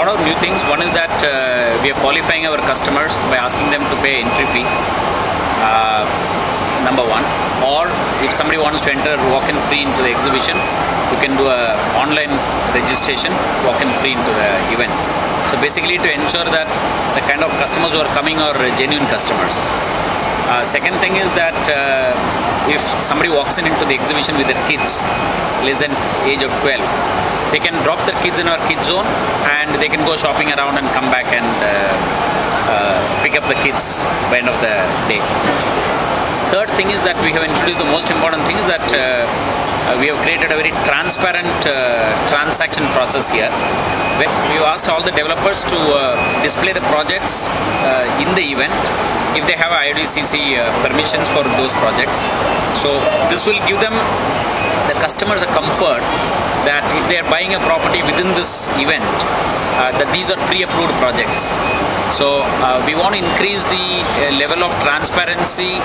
lot of new things. One is that we are qualifying our customers by asking them to pay entry fee, number one. Or if somebody wants to enter walk-in free into the exhibition, you can do a online registration, walk-in free into the event. So basically to ensure that the kind of customers who are coming are genuine customers. Second thing is that if somebody walks into the exhibition with their kids less than age of 12, they can drop their kids in our kids zone and they can go shopping around and come back and pick up the kids by the end of the day. Third thing is that we have introduced the most important thing is that we have created a very transparent transaction process here. We have asked all the developers to display the projects in the event if they have IODCC permissions for those projects. So this will give them, the customers, a comfort that if they are buying a property within this event, that these are pre-approved projects. So we want to increase the level of transparency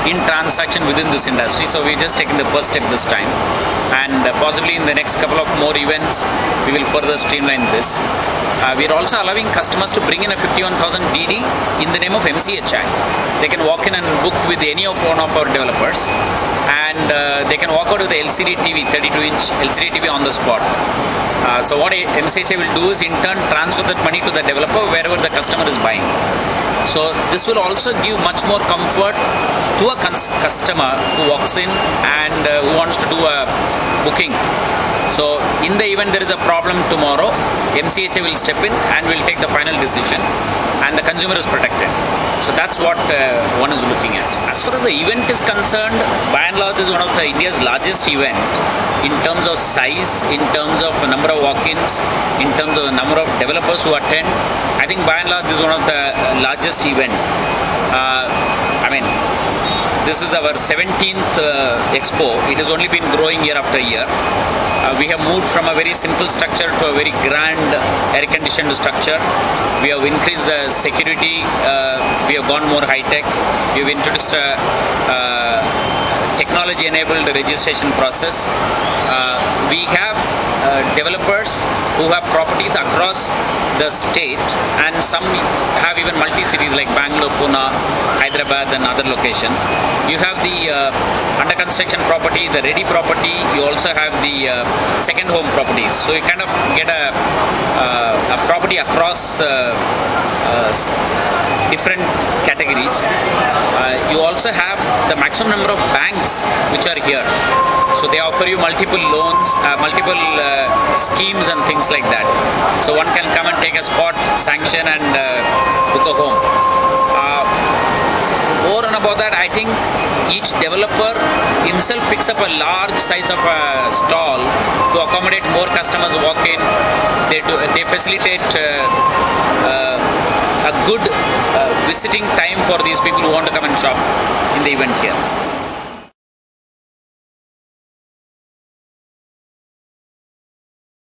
in transaction within this industry. So we're just taking the first step this time, and possibly in the next couple of more events we will further streamline this. We are also allowing customers to bring in a 51,000 DD in the name of MCHI. They can walk in and book with any of one of our developers, and they can walk out with the LCD TV, 32-inch LCD TV on the spot. So what MCHI will do is in turn transfer that money to the developer wherever the customer is buying. So this will also give much more comfort to a customer who walks in and who wants to do a booking. So in the event there is a problem tomorrow, MCHI will step in and will take the final decision, and the consumer is protected. So that's what one is looking at. As far as the event is concerned, by and large this is one of India's largest event in terms of size, in terms of number of walk-ins, in terms of the number of developers who attend. I think by and large this is one of the largest event. This is our 17th expo. It has only been growing year after year. We have moved from a very simple structure to a very grand air-conditioned structure. We have increased the security. We have gone more high-tech. We have introduced a technology-enabled registration process. We have developers who have properties across the state, and some have even multi-cities like Bangalore, Pune, Hyderabad and other locations. You have the under construction property, the ready property. You also have the second home properties. So you kind of get a property across different categories. You also have the maximum number of banks which are here. So they offer you multiple loans, multiple schemes and things like that. So one can come and take a spot sanction and book a home. Over and above that, I think each developer himself picks up a large size of a stall to accommodate more customers who walk in. They facilitate a good visiting time for these people who want to come and shop in the event here.